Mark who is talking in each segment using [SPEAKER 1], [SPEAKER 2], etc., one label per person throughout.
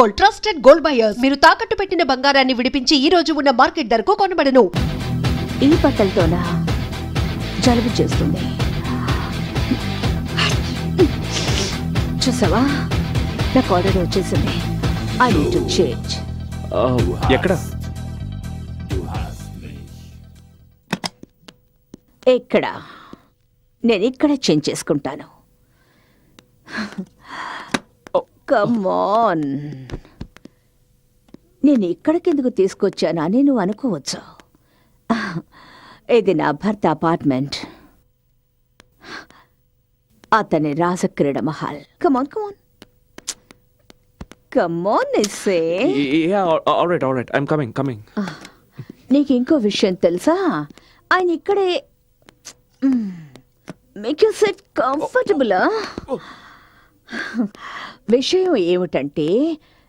[SPEAKER 1] Gold, trusted gold buyers. మీరు తాకట్టు పెట్టిన బంగారాన్ని విడిపించి ఈ రోజు ఉన్న మార్కెట్ ధరకు కొనబడను.
[SPEAKER 2] ఈ బట్టలతోనా జలుబు చేస్తుంది. చూసావా, నాకు ఆర్డర్ వచ్చేసింది. I need to change.
[SPEAKER 3] ఎక్కడ?
[SPEAKER 2] ఎక్కడ? నేను ఇక్కడ చేంజ్ చేసుకుంటాను. Come on. నేను ఇక్కడికెందుకు తీసుకొచ్చానా అని నువ్వు అనుకోవచ్చు. ఇది నా భర్త అపార్ట్మెంట్. అతని రాజక్రీడ మహల్. Come on come on.
[SPEAKER 3] Alright I'm coming.
[SPEAKER 2] నీకు ఇంకో విషయం తెలుసా? ఆయన ఇక్కడే మేక్ యూ సెట్ కంఫర్టబుల్. విషయం ఏమిటంటే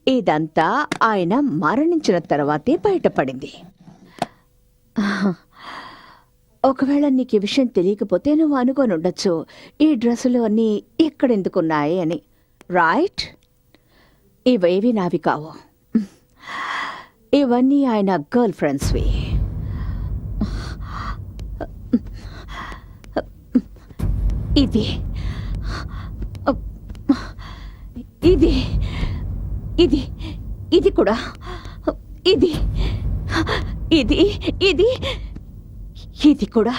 [SPEAKER 2] ఇదంతా ఆయన మరణించిన తర్వాతే బయటపడింది. ఒకవేళ నీకు ఈ విషయం తెలియకపోతే నువ్వు అనుకొని ఉండొచ్చు, ఈ డ్రెస్సులు అన్నీ ఎక్కడెందుకున్నాయి అని. రైట్? ఇవేవి నావి కావు. ఇవన్నీ ఆయన గర్ల్ ఫ్రెండ్స్వి. ఇది ఇది ఇది ఇది కూడా ఇది ఇది ఇది ఇది కూడా.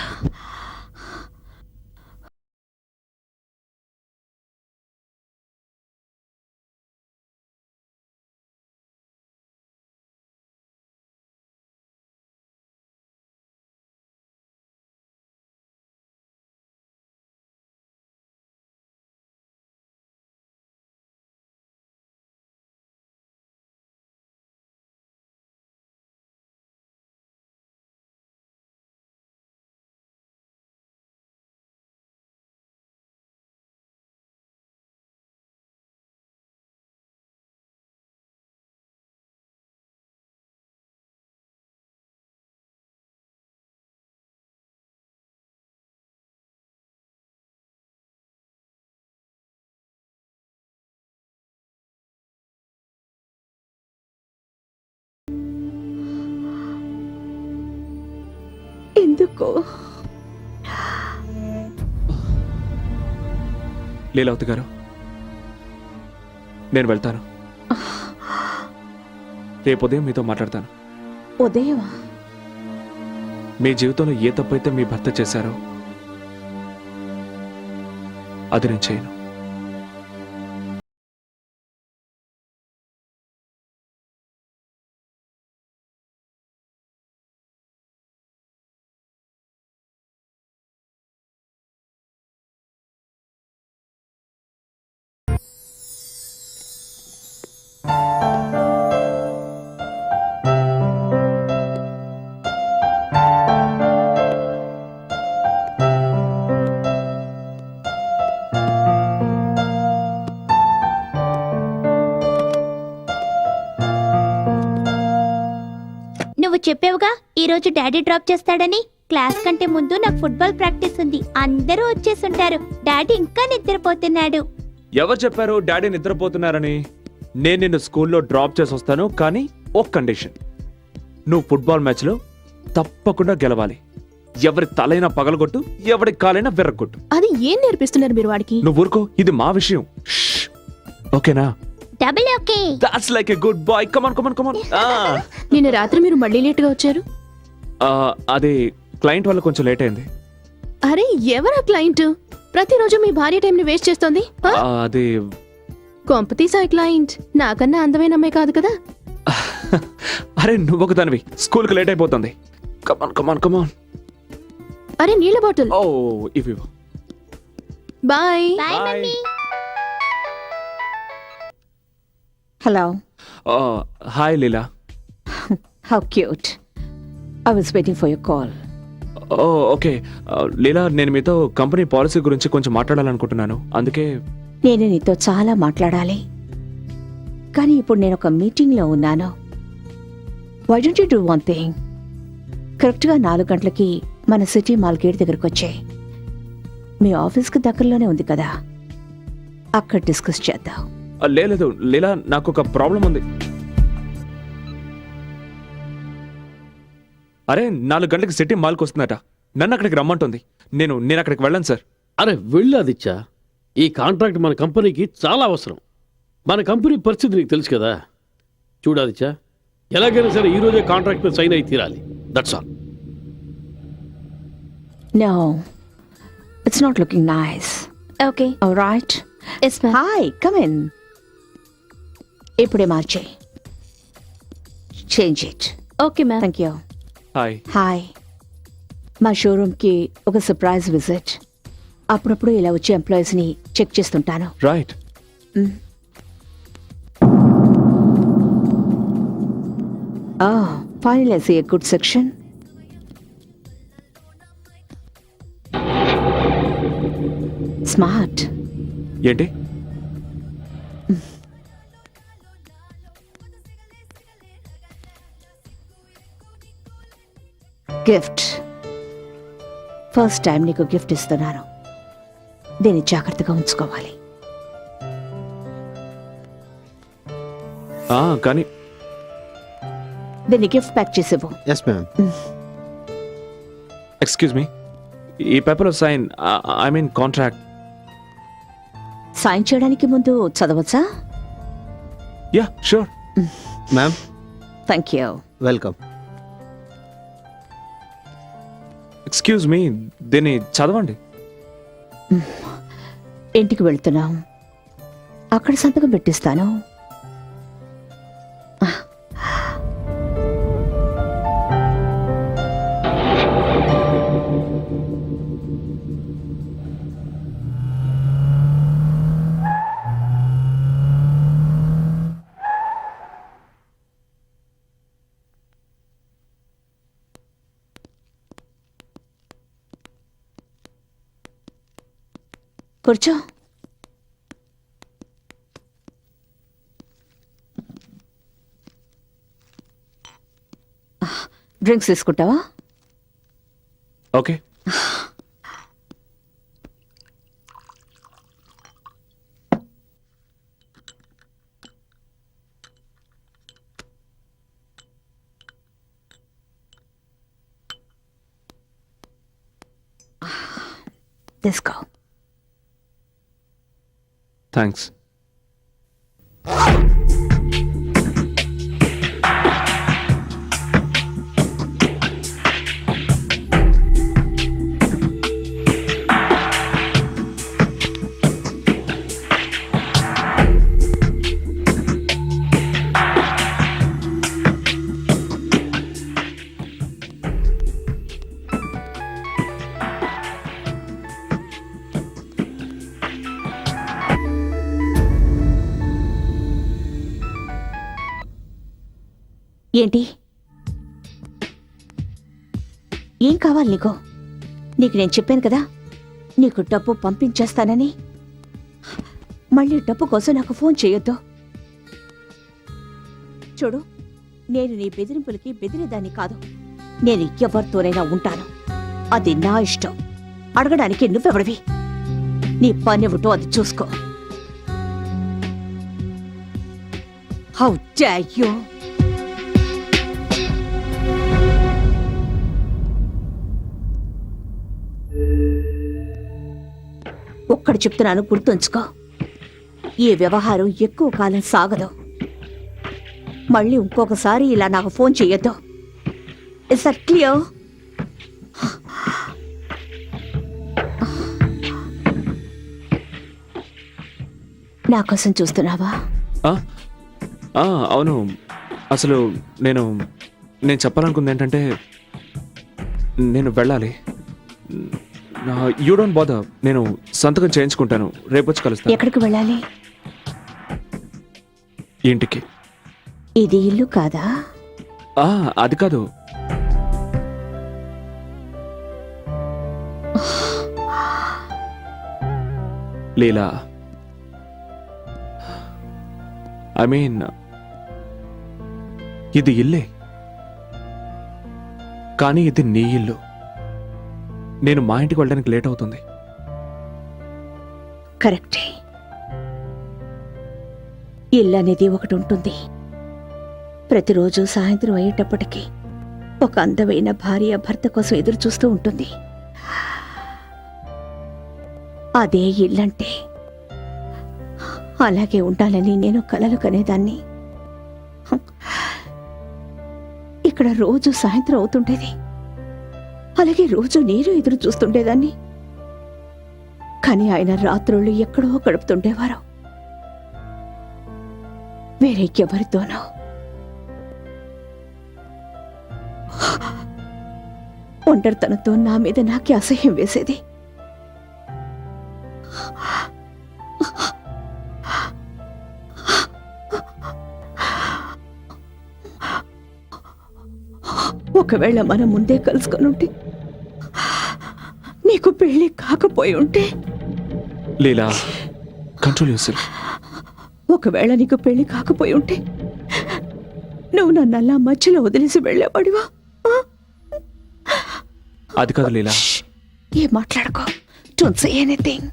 [SPEAKER 2] ఎందుకు?
[SPEAKER 3] లీలావతి గారు, నేను వెళ్తాను. రేపు ఉదయం మీతో మాట్లాడతాను.
[SPEAKER 2] ఉదయం?
[SPEAKER 3] మీ జీవితంలో ఏ తప్పైతే మీ భర్త చేశారో అది నేను చేయను.
[SPEAKER 4] నువ్వు చెప్పావుగా ఈరోజు డాడీ డ్రాప్ చేస్తాడని. క్లాస్ కంటే ముందు నాకు ఫుట్బాల్ ప్రాక్టీస్ ఉంది. అందరూ వచ్చేసుంటారు. డాడీ ఇంకా నిద్రపోతున్నాడు.
[SPEAKER 3] ఎవరు చెప్పారు డాడీ నిద్రపోతున్నారని? నేను నిన్ను స్కూల్లో డ్రాప్ చేసి వస్తాను, కానీ ఒక కండిషన్. నువ్వు ఫుట్బాల్ మ్యాచ్లో తప్పకుండా గెలవాలి. ఎవరి తలైనా పగలగొట్టు, ఎవరి కాలైనా విర్రగొట్టు.
[SPEAKER 5] అది ఏం నేర్పిస్తున్నారు మీరు వాడికి?
[SPEAKER 3] నువ్వు ఊరుకో, ఇది మా విషయం. ఓకేనా?
[SPEAKER 4] Double okay.
[SPEAKER 3] That's like a good boy. Come on.
[SPEAKER 5] నిన్న రాత్రి మీరు మళ్ళీ లేట్ గా వచ్చారు.
[SPEAKER 3] అదే క్లయింట్ వల్ల కొంచెం లేట్ అయింది.
[SPEAKER 5] అరే ఎవరా క్లయింట్? ప్రతిరోజు మీ భార్య టైం ని వేస్ట్ చేస్తోంది.
[SPEAKER 3] అది
[SPEAKER 5] కొంపతీసా క్లయింట్ నాకన్నా అందమైన అమ్మాయి కాదు కదా?
[SPEAKER 3] అరే నువ్వు ఒక దానివి, స్కూల్ కి లేట్ అయిపోతుంది. Come on.
[SPEAKER 5] అరే నీళ్ళ బాటిల్.
[SPEAKER 3] ఓ ఇవి.
[SPEAKER 5] Bye.
[SPEAKER 4] Bye mummy.
[SPEAKER 2] Hello.
[SPEAKER 3] Hi Leela.
[SPEAKER 2] How cute. I was waiting for your call.
[SPEAKER 3] Okay Leela, నేను మీతో కంపెనీ పాలసీ గురించి కొంచెం మాట్లాడాలనుకుంటున్నాను. అందుకే
[SPEAKER 2] నేను నీతో చాలా మాట్లాడాలి, కానీ ఇప్పుడు నేను ఒక మీటింగ్లో ఉన్నాను. Why don't you do one thing? కరెక్ట్గా 4 గంటలకి మన సిటీ మాల్ గేట్ దగ్గరకు వచ్చాయి. మీ ఆఫీస్కి దగ్గరలోనే ఉంది కదా, అక్కడ డిస్కస్ చేద్దాం.
[SPEAKER 3] లేదు లీలా, నాకు ఒక ప్రాబ్లం ఉంది. అరే 4 గంటలకు సిటీ మాల్కి వస్తుందట, నన్ను అక్కడికి రమ్మంటుంది. నేను అక్కడికి వెళ్ళను సార్.
[SPEAKER 6] అరే వెళ్ళు ఆదిత్య, ఈ కాంట్రాక్ట్ మన కంపెనీకి చాలా అవసరం. మన కంపెనీ పరిస్థితి నీకు తెలుసు కదా. చూడు ఆదిత్య, ఎలాగైనా సరే ఈ రోజే కాంట్రాక్ట్ మీద సైన్ అయి తీరాలి. That's all.
[SPEAKER 2] No, it's not looking nice.
[SPEAKER 5] Okay
[SPEAKER 2] All right.
[SPEAKER 5] Yes ma'am.
[SPEAKER 2] Hi, come in. ఇప్పుడే మార్చే. Change it.
[SPEAKER 5] Okay ma'am.
[SPEAKER 2] Thank you.
[SPEAKER 3] Hi.
[SPEAKER 2] Hi. మా షోరూమ్కి ఒక సర్ప్రైజ్ విజిట్. అప్పుడప్పుడు ఇలా వచ్చే ఎంప్లాయీస్ని చెక్ చేస్తుంటాను.
[SPEAKER 3] Right.
[SPEAKER 2] Finally I see a good section. Smart.
[SPEAKER 3] ఏంటి?
[SPEAKER 2] గిఫ్ట్. ఫస్ట్ టైం నీకు గిఫ్ట్ ఇస్తున్నాను. దీన్ని జాగ్రత్తగా ఉంచుకోవాలి.
[SPEAKER 3] కానీ
[SPEAKER 2] దీన్ని గిఫ్ట్ ప్యాక్ చేసేవు.
[SPEAKER 7] Yes ma'am.
[SPEAKER 3] ఎక్స్క్యూజ్ మీ, ఈ పేపర్లో sign, I mean contract.
[SPEAKER 2] Sign చేయడానికి ముందు చదవచ్చా?
[SPEAKER 3] Yeah sure.
[SPEAKER 7] Ma'am
[SPEAKER 2] thank you.
[SPEAKER 7] Welcome.
[SPEAKER 3] Excuse me, దీన్ని చదవండి.
[SPEAKER 2] ఇంటికి వెళ్తున్నాం, అక్కడ సంతకం పెట్టిస్తాను. కూర్చో. డ్రింక్స్ తీసుకుంటావా?
[SPEAKER 3] ఓకే.
[SPEAKER 2] తీసుకో.
[SPEAKER 3] థ్యాంక్స్.
[SPEAKER 2] ఏంటి? ఏం కావాలి నీకు? నీకు నేను చెప్పాను కదా నీకు డబ్బు పంపించేస్తానని. మళ్ళీ డబ్బు కోసం నాకు ఫోన్ చేయొద్దు. చూడు, నేను నీ బెదిరింపులకి బెదిరేదాన్ని కాదు. నేను ఎవరితోనైనా ఉంటాను, అది నా ఇష్టం. అడగడానికి నువ్వెవడివి? నీ పనివిటో అది చూసుకో. How dare you! ఒక్కడు చెప్తున్నాను, గుర్తుంచుకో. ఈ వ్యవహారం ఎక్కువ కాలం సాగదు. మళ్ళీ ఇంకొకసారి ఇలా నాకు ఫోన్ చెయ్యొద్దు. Is that clear? నా కోసం చూస్తున్నావా?
[SPEAKER 3] అవును. అసలు నేను చెప్పాలనుకుంది ఏంటంటే, నేను వెళ్ళాలి. యూ డోంట్ బాదర్, నేను సంతకం చేయించుకుంటాను. రేపు వచ్చి కలుస్తాను.
[SPEAKER 2] ఎక్కడికి వెళ్ళాలి?
[SPEAKER 3] ఇంటికి.
[SPEAKER 2] ఇది ఇల్లు కాదా?
[SPEAKER 3] అది కాదు. లీలా, ఐ మీన్ ఇది ఇల్లే, కానీ ఇది నీ ఇల్లు. నేను మా ఇంటికి వెళ్ళడానికి లేట్ అవుతుంది.
[SPEAKER 2] కరెక్టే. ఇల్లు అనేది ఒకటి ఉంటుంది. ప్రతిరోజు సాయంత్రం అయ్యేటప్పటికీ ఒక అందమైన భార్య భర్త కోసం ఎదురు చూస్తూ ఉంటుంది. అదే ఇల్లంటే. అలాగే ఉండాలని నేను కలలు కనేదాన్ని. ఇక్కడ రోజు సాయంత్రం అవుతుండేది. అలాగే రోజు నేను ఎదురు చూస్తుండేదాన్ని. కానీ ఆయన రాత్రుళ్ళు ఎక్కడో గడుపుతుండేవారు, వేరే ఎవరితోనో. ఒంటరితనంతో నా మీద నాకే అసహ్యం వేసేది. ఒకవేళ మనం ముందే కలుసుకొని ఉంటే, నీకు పెళ్లి కాకపోయి ఉంటే,
[SPEAKER 3] లీలా, కంట్రోల్ యువర్సెల్ఫ్.
[SPEAKER 2] ఒకవేళ నీకు పెళ్లి కాకపోయి ఉంటే నువ్వు నన్ను అలా మధ్యలో వదిలేసి వెళ్ళేవాడివా?
[SPEAKER 3] అది కాదు లీలా.
[SPEAKER 2] ఏం మాట్లాడుకో. Don't say anything.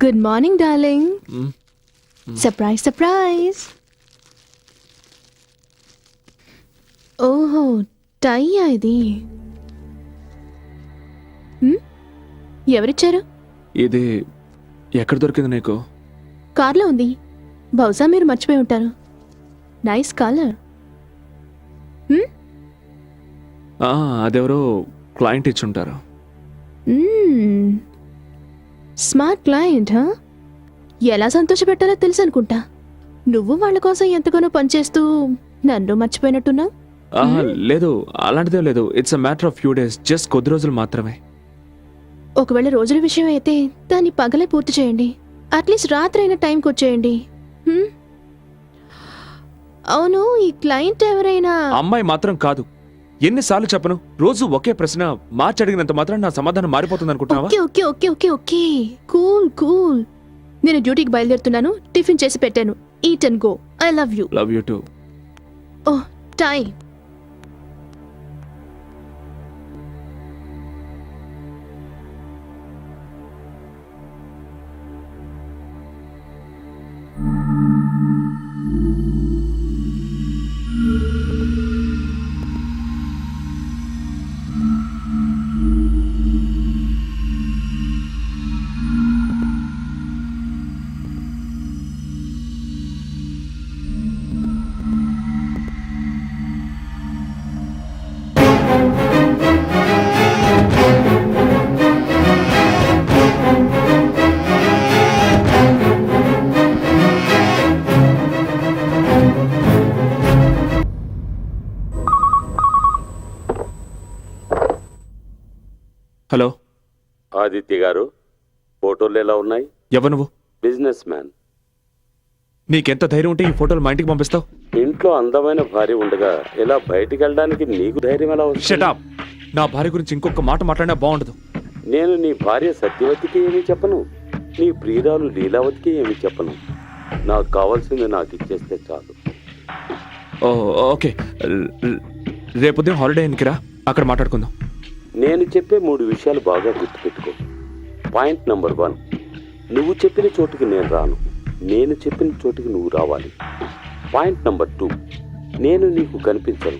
[SPEAKER 5] Good morning darling. Surprise surprise. ఓహో, టై ఇది. ఎవరిచ్చారు?
[SPEAKER 3] ఇది ఎక్కడ దొరికింది నీకు?
[SPEAKER 5] కార్లో ఉంది. బహుశా మీరు మర్చిపోయి ఉంటారు. Nice colour.
[SPEAKER 3] అదెవరో క్లయింట్ ఇచ్చుంటారు.
[SPEAKER 5] Smart client. ఎలా సంతోషపెట్టాలో తెలుసు అనుకుంటా. నువ్వు వాళ్ళ కోసం ఎంతగానో పనిచేస్తూ నన్ను మర్చిపోయినట్టున్నావు.
[SPEAKER 3] లేదు, అలాంటిదే లేదు. It's a matter of few days, just కొద్ది రోజులు మాత్రమే.
[SPEAKER 5] ఒకవేళ రోజుల విషయం అయితే దాన్ని పగలే పూర్తి చేయండి. అట్లీస్ట్ రాత్రి అయిన టైంకి వచ్చేయండి. అవును, ఈ క్లయింట్ ఎవరైనా?
[SPEAKER 3] అమ్మాయి మాత్రం కాదు, ఎన్నిసార్లు చెప్పను? రోజు ఒకే ప్రశ్న మార్చి అడిగినంత మాత్రం నా సమాధానం మారిపోతుంది అనుకుంటున్నావా?
[SPEAKER 5] Okay okay okay okay okay cool cool. నేను డ్యూటీకి బయలుదేరుతున్నాను. టిఫిన్ చేసి పెట్టాను. Eat and go. I love you.
[SPEAKER 3] Love you to.
[SPEAKER 5] Oh time.
[SPEAKER 3] Hello,
[SPEAKER 7] Aditya గారు, ఫోటోలు ఎలా ఉన్నాయి?
[SPEAKER 3] ఎవరు నువ్వు?
[SPEAKER 7] Business man.
[SPEAKER 3] నీకెంత ధైర్యం ఉంటే ఈ ఫోటోలు మా ఇంటికి పంపిస్తావు?
[SPEAKER 7] ఇంట్లో అందమైన భార్య ఉండగా ఇలా బయటికి వెళ్ళడానికి నీకు ధైర్యం ఎలా వస్తుంది?
[SPEAKER 3] షటప్. నా భార్య గురించి ఇంకొక మాట మాట్లాడినా బాగుండదు.
[SPEAKER 7] నేను నీ భార్య సత్యవతికి ఏమీ చెప్పను, నీ ప్రియురాలు లీలావతికి ఏమీ చెప్పను. నాకు కావాల్సింది నాకు ఇచ్చేస్తే చాలు.
[SPEAKER 3] ఓకే, రేపు ఉదయం హాలిడే ఇన్కి రా, అక్కడ మాట్లాడుకుందాం.
[SPEAKER 7] నేను చెప్పే 3 విషయాలు బాగా గుర్తుపెట్టుకో. పాయింట్ నెంబర్ 1, నువ్వు చెప్పిన చోటుకి నేను రాను, నేను చెప్పిన చోటుకి నువ్వు రావాలి. పాయింట్ నెంబర్ 2, నేను నీకు కనిపించను,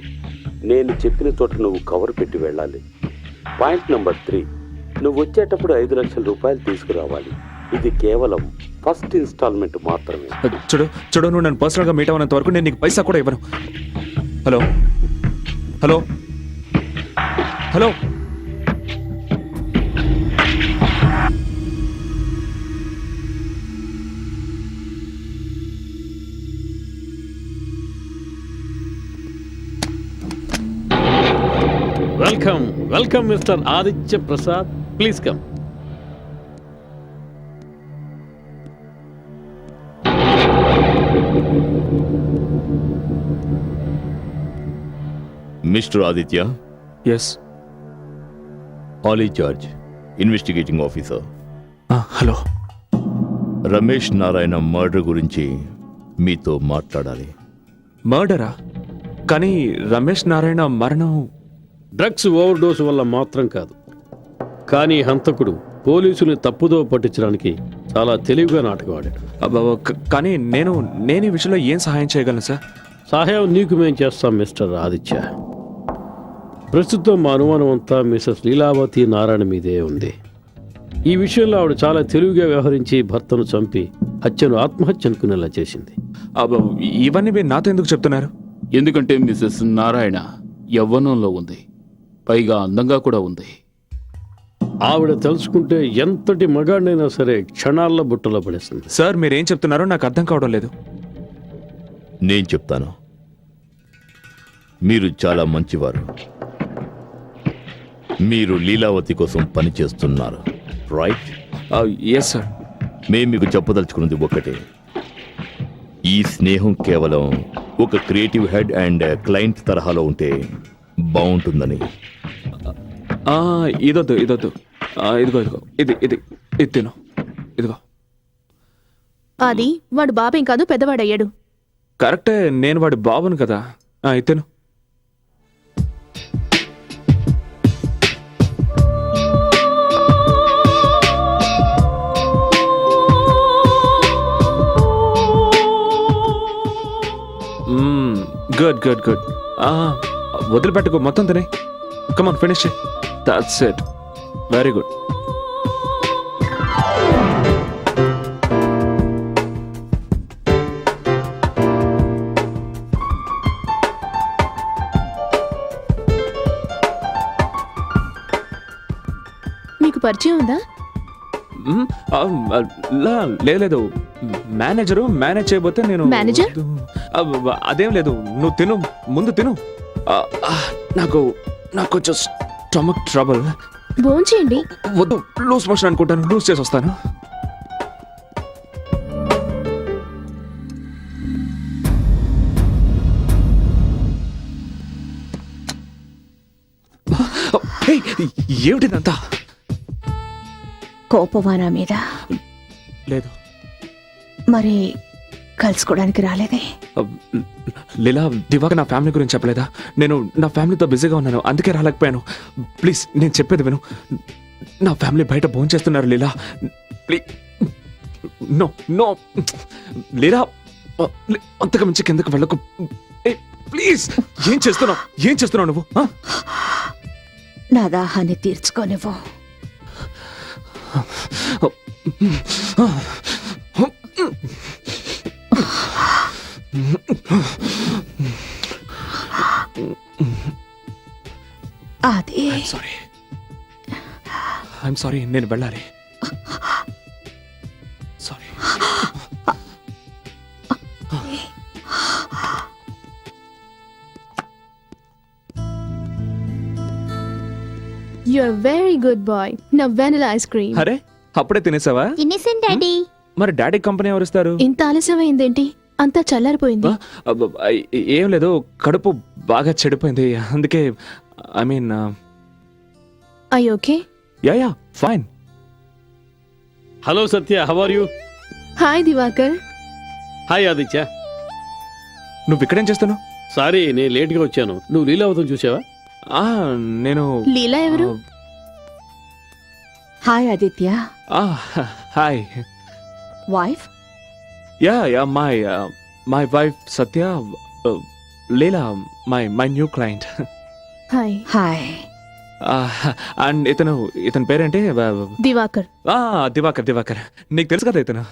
[SPEAKER 7] నేను చెప్పిన చోట నువ్వు కవర్ పెట్టి వెళ్ళాలి. పాయింట్ నెంబర్ 3, నువ్వు వచ్చేటప్పుడు 5 లక్షల రూపాయలు తీసుకురావాలి. ఇది కేవలం ఫస్ట్ ఇన్స్టాల్మెంట్ మాత్రమే.
[SPEAKER 3] చూడు, నువ్వు నన్ను పర్సనల్గా మీట్ అవ్వనంత వరకు నేను నీకు పైసా కూడా ఇవ్వను. Hello hello hello.
[SPEAKER 6] Welcome welcome mister Aditya Prasad, please come.
[SPEAKER 8] Mister Aditya,
[SPEAKER 3] yes.
[SPEAKER 8] Ali George, investigating officer.
[SPEAKER 3] Hello.
[SPEAKER 8] Ramesh Narayana murder గురించి మీతో మాట్లాడాలి.
[SPEAKER 3] మర్డరా? కానీ రమేష్ నారాయణ మరణం
[SPEAKER 6] డ్రగ్స్ ఓవర్డోస్ వల్ల మాత్రం కాదు, కానీ హంతకుడు పోలీసుల్ని తప్పుదో పట్టించడానికి చాలా తెలివిగా నాటకం ఆడాడు.
[SPEAKER 3] కానీ నేను ఈ విషయంలో ఏం సహాయం చేయగలను సార్?
[SPEAKER 6] సహాయం నీకు మేం చేస్తాం మిస్టర్ ఆదిత్య. ప్రస్తుతం మా అనుమానం అంతా మిసెస్ లీలావతి నారాయణ మీదే ఉంది. ఈ విషయంలో ఆవిడ చాలా తెలివిగా వ్యవహరించి భర్తను చంపి హత్యను ఆత్మహత్య అనుకునేలా చేసింది.
[SPEAKER 3] ఇవన్నీ మీరు నాతో ఎందుకు చెప్తున్నారు?
[SPEAKER 9] ఎందుకంటే మిసెస్ నారాయణ యవ్వనంలో ఉంది, పైగా అందంగా కూడా ఉంది.
[SPEAKER 6] ఆవిడ తెలుసుకుంటే ఎంతటి మగాడినైనా సరే క్షణాల్లో బుట్టలో పడేస్తుంది.
[SPEAKER 3] సార్, మీరేం చెప్తున్నారో నాకు అర్థం కావడం లేదు.
[SPEAKER 8] నేను చెప్తాను. మీరు చాలా మంచివారు. మీరు లీలావతి కోసం పనిచేస్తున్నారు, రైట్?
[SPEAKER 3] Yes sir.
[SPEAKER 8] మేము మీకు చెప్పదలుచుకున్నది ఒకటే. ఈ స్నేహం కేవలం ఒక క్రియేటివ్ హెడ్ అండ్ క్లయింట్ తరహాలో ఉంటే బాగుంటుందని.
[SPEAKER 3] ఇదొద్దు. ఇదిగో ఇది తిను. ఇదిగో.
[SPEAKER 5] అది వాడు బాబేం కాదు, పెద్దవాడయ్యాడు.
[SPEAKER 3] కరెక్టే, నేను వాడి బాబును కదా. ఇది తిను. గుడ్. వదిలిపెట్టుకో, మొత్తం తినే. Come on, finish. That's it. Very good.
[SPEAKER 5] మీకు పరిచయం ఉందా?
[SPEAKER 3] లేదు. మేనేజరు మేనేజ్ చేయబోతే నేను.
[SPEAKER 5] మేనేజర్?
[SPEAKER 3] అదేం లేదు, నువ్వు తిను, ముందు తిను. నాకు కొంచెం స్టమక్ ట్రబుల్.
[SPEAKER 5] భోంచేయండి.
[SPEAKER 3] వద్దు, లూజ్ మోషన్ అనుకుంటాను, లూజ్ చేసి వస్తాను. ఏమిటిదంతా?
[SPEAKER 2] కోపమానా మీద?
[SPEAKER 3] లేదు.
[SPEAKER 2] మరి కలుసుకోవడానికి రాలేదే?
[SPEAKER 3] లీలా, దివాక నా ఫ్యామిలీ గురించి చెప్పలేదా? నేను నా ఫ్యామిలీతో బిజీగా ఉన్నాను, అందుకే రాలేకపోయాను. ప్లీజ్ నేను చెప్పేది విను. నా ఫ్యామిలీ బయట భోంచేస్తున్నారు లీలా. ప్లీజ్. నో నో లీలా, అంతకు మించి కిందకు వెళ్ళకు. ప్లీజ్. ఏం చేస్తున్నావు నువ్వు?
[SPEAKER 2] నా దాహాన్ని తీర్చుకోనివ్వు. అది
[SPEAKER 3] ఐఎమ్ సారీ, నేను వెళ్ళాలి. Sorry.
[SPEAKER 5] You are very good boy. నా వెనిలా ఐస్ క్రీమ్.
[SPEAKER 3] అరే, అప్పుడే తినేసావా?
[SPEAKER 4] తినేసాను డాడీ.
[SPEAKER 3] మరి డాడీ కంపెనీ ఎవరిస్తారు?
[SPEAKER 5] ఇంత ఆలస్యమైందేంటి? అంతా చల్లారిపోయింది.
[SPEAKER 3] ఏం లేదు, కడుపు బాగా చెడిపోయింది, అందుకే. I mean,
[SPEAKER 5] I okay?
[SPEAKER 3] Yeah fine.
[SPEAKER 6] Hello Satya, how are you?
[SPEAKER 5] Hi Divakar.
[SPEAKER 6] Hi Aditya.
[SPEAKER 3] నువ్వు ఇక్కడేం చేస్తున్నావు?
[SPEAKER 6] సారీ, నేను లేట్గా వచ్చాను. నువ్వు లీలావతం చూసావా?
[SPEAKER 3] నేను.
[SPEAKER 5] లీలా ఎవరు?
[SPEAKER 2] Hi Aditya.
[SPEAKER 3] Hi.
[SPEAKER 2] Wife?
[SPEAKER 3] Yeah my wife Satya. Leela my new client.
[SPEAKER 5] Hi.
[SPEAKER 2] Hi.
[SPEAKER 3] And ఇతని పేరేంటి?
[SPEAKER 5] దివాకర్.
[SPEAKER 3] దివాకర్. నీకు తెలుసు కదా ఇతను.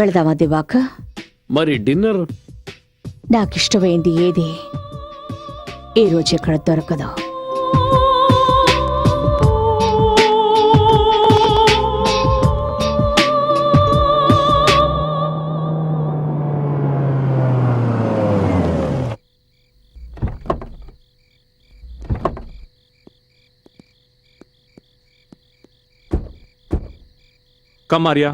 [SPEAKER 2] వెళదామా దివాకర్?
[SPEAKER 6] మరి డిన్నర్?
[SPEAKER 2] నాకిష్టమైంది ఏది ఈ రోజు ఎక్కడ దొరకదు.
[SPEAKER 3] కమ్ ఆర్యా.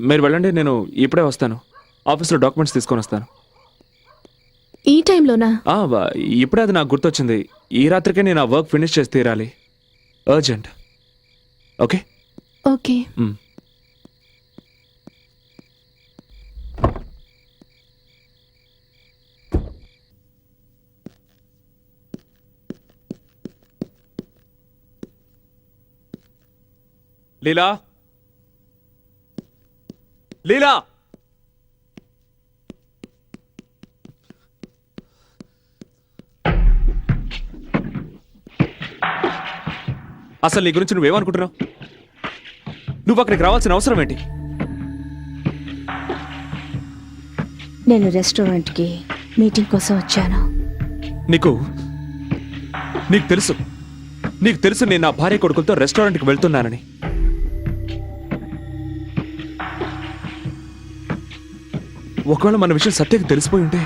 [SPEAKER 3] మీరు వెళ్ళండి, నేను ఇప్పుడే వస్తాను. ఆఫీస్లో డాక్యుమెంట్స్ తీసుకొని వస్తాను.
[SPEAKER 5] ఈ టైంలోనా?
[SPEAKER 3] ఇప్పుడే అది నాకు గుర్తొచ్చింది. ఈ రాత్రికే నేను ఆ వర్క్ ఫినిష్ చేసి తీరాలి. అర్జెంట్. ఓకే?
[SPEAKER 5] ఓకే.
[SPEAKER 3] లీలా, లీలా. అసలు నీ గురించి నువ్వేమనుకుంటున్నావు? నువ్వు అక్కడికి రావాల్సిన అవసరం ఏంటి?
[SPEAKER 2] నేను రెస్టారెంట్కి మీటింగ్ కోసం వచ్చాను.
[SPEAKER 3] నీకు తెలుసు నేను నా భార్య కొడుకులతో రెస్టారెంట్కి వెళ్తున్నానని. ఒకవేళ మన విషయం సత్యకి తెలిసిపోయి ఉంటే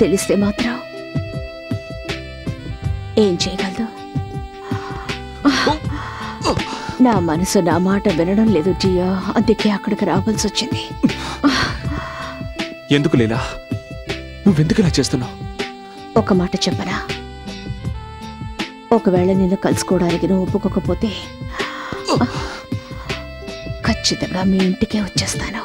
[SPEAKER 2] తెలిస్తే మాత్రం ఏం చేయగలదు? నా మనసు నా మాట వినడం లేదు జియా, అందుకే అక్కడికి రావాల్సి వచ్చింది.
[SPEAKER 3] ఎందుకు లీలా, నువ్వెందుకు ఇలా చేస్తున్నావు?
[SPEAKER 2] ఒక మాట చెప్పనా? ఒకవేళ నిన్ను కలుసుకోవడానికి నువ్వు ఒప్పుకోకపోతే ఖచ్చితంగా మీ ఇంటికే వచ్చేస్తాను.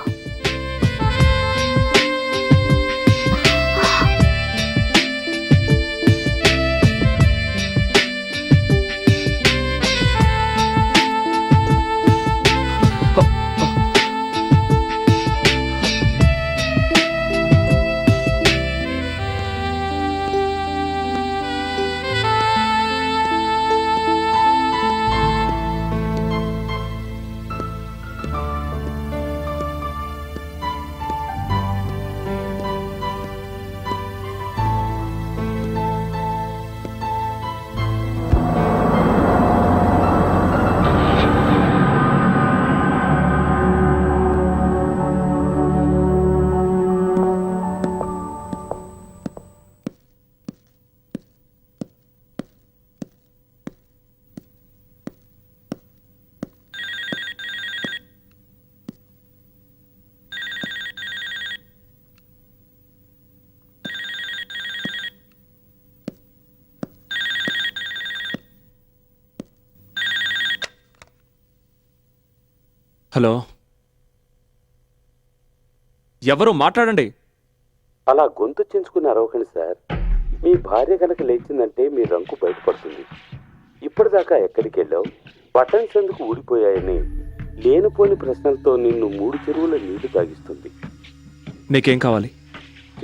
[SPEAKER 3] హలో, ఎవరు మాట్లాడండి.
[SPEAKER 7] అలా గొంతు చించుకుని అరవకండి సార్. మీ భార్య కనుక లేచిందంటే మీ రంకు బయటపడుతుంది. ఇప్పటిదాకా ఎక్కడికి వెళ్ళావు, బటన్స్ ఎందుకు ఊడిపోయాయని లేనిపోని ప్రశ్నలతో నిన్ను 3 చెరువుల నీళ్లు తాగిస్తుంది.
[SPEAKER 3] నీకేం కావాలి?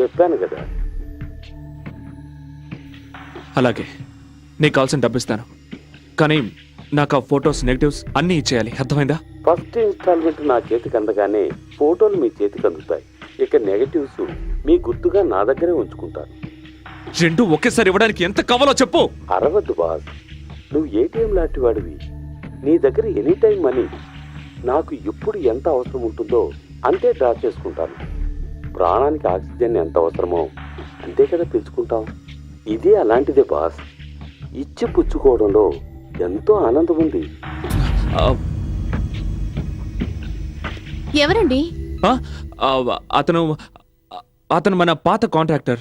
[SPEAKER 7] చెప్పాను కదా.
[SPEAKER 3] అలాగే, నీకు కావాల్సిన డబ్బు ఇస్తాను, కానీ నాకు ఆ ఫొటోస్, నెగటివ్స్ అన్నీ ఇచ్చేయాలి. అర్థమైందా?
[SPEAKER 7] ఫస్ట్ ఇన్స్టాల్మెంట్ నా చేతికి అందగానే ఫోటోలు మీ చేతికి అందుతాయి. ఇక నెగటివ్స్ మీ గుర్తుగా నా దగ్గరే ఉంచుకుంటాను.
[SPEAKER 3] 2 ఒకేసారి ఇవ్వడానికి ఎంత కావాలో చెప్పు.
[SPEAKER 7] అరవద్దు బాస్, నువ్వు ఏటీఎం లాంటి వాడివి. నీ దగ్గర ఎనీ టైం మనీ. నాకు ఎప్పుడు ఎంత అవసరం ఉంటుందో అంతే డ్రా చేసుకుంటాను. ప్రాణానికి ఆక్సిజన్ ఎంత అవసరమో అంతే కదా పీల్చుకుంటాం. ఇదే అలాంటిదే బాస్. ఇచ్చి పుచ్చుకోవడంలో ఎంతో ఆనందం ఉంది.
[SPEAKER 3] ఆ,
[SPEAKER 5] ఎవరండి?
[SPEAKER 3] ఆ, ఆ, అతను అతను మన పాత కాంట్రాక్టర్.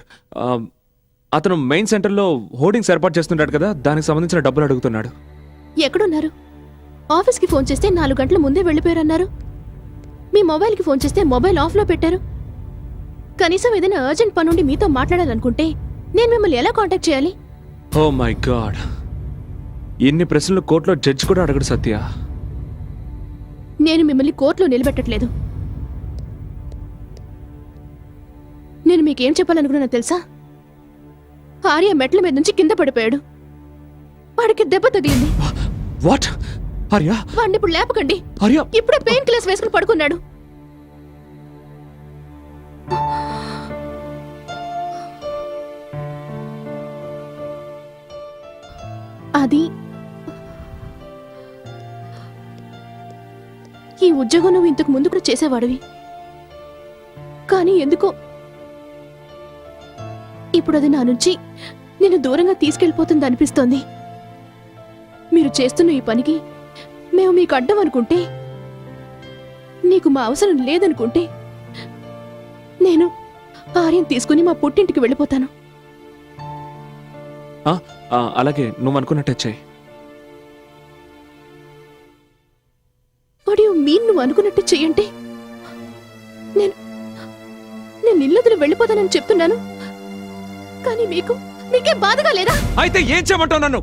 [SPEAKER 3] అతను మెయిన్ సెంటర్లో హోర్డింగ్స్ ఏర్పాటు చేస్తుంటాడు కదా, దానికి సంబంధించిన డబ్బులు అడుగుతున్నాడు.
[SPEAKER 5] ఎక్కడున్నారు? ఆఫీస్కి ఫోన్ చేస్తే 4 గంటల ముందే వెళ్ళిపోయారన్నారు. మీ మొబైల్కి ఫోన్ చేస్తే మొబైల్ ఆఫ్లో పెట్టారు. కనీసం ఏదైనా అర్జెంట్ పని ఉండి మీతో మాట్లాడాలనుకుంటే నేను మిమ్మల్ని ఎలా కాంటాక్ట్ చేయాలి?
[SPEAKER 3] ఓ మై గాడ్, ఇన్ని ప్రశ్నలు కోర్టులో జడ్జి కూడా అడగడు సత్య.
[SPEAKER 5] నేను మిమ్మల్ని కోర్టులో నిలబెట్టట్లేదు. నేను మీకేం చెప్పాలనుకున్నానో తెలుసా? ఆర్య మెట్ల మీద నుంచి కింద పడిపోయాడు. వాడికి దెబ్బ తగిలింది.
[SPEAKER 3] వాట్? ఆర్య?
[SPEAKER 5] వాడిని ఇప్పుడు లేపకండి.
[SPEAKER 3] ఆర్య
[SPEAKER 5] ఇప్పుడే పెయిన్ కిల్లర్స్ వేసుకుని పడుకున్నాడు. అది ఈ ఉద్యోగం నువ్వు ఇంతకు ముందు కూడా చేసేవాడివి, కానీ ఎందుకో ఇప్పుడు అది నా నుంచి నిన్ను దూరంగా తీసుకెళ్ళిపోతుంది అనిపిస్తోంది. మీరు చేస్తున్న ఈ పనికి మేము మీకు అడ్డం అనుకుంటే, నీకు మా అవసరం లేదనుకుంటే, నేను ఆర్యం తీసుకుని మా పుట్టింటికి వెళ్ళిపోతాను.
[SPEAKER 3] అలాగే, నువ్వు అనుకున్నట్టే చెయ్యి.
[SPEAKER 5] వాట్ యు మీన్ నువ్వు అనుకున్నట్టు చెయ్యంటే? నేను ఇల్లొదిలి వెళ్ళిపోతానని చెప్తున్నాను, కానీ మీకే బాధగా లేదా?
[SPEAKER 3] అయితే ఏం చేయమంటావు? నన్ను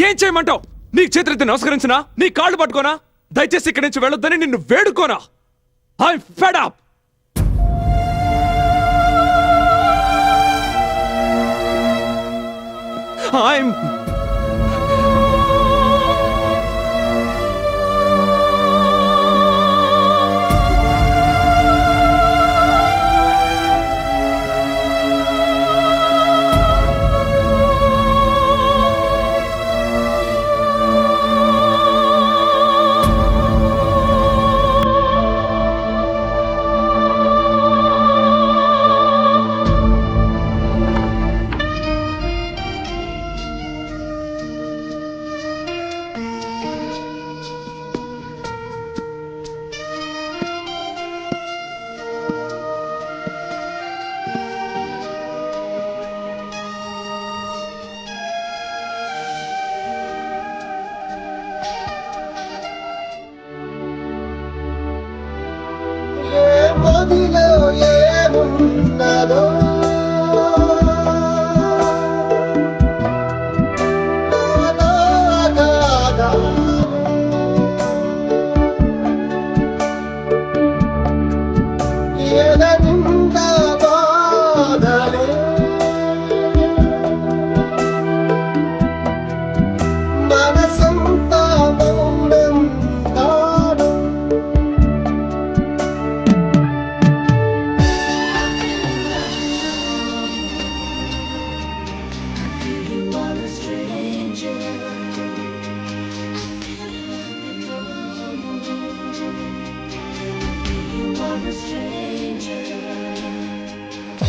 [SPEAKER 3] ఏం చేయమంటావు? నీకు చేతులెత్తి నమస్కరించినా, నీ కాళ్ళు పట్టుకోనా? దయచేసి ఇక్కడి నుంచి వెళ్ళొద్దని నిన్ను వేడుకోనా? I fed up. I'm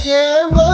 [SPEAKER 10] Yeah.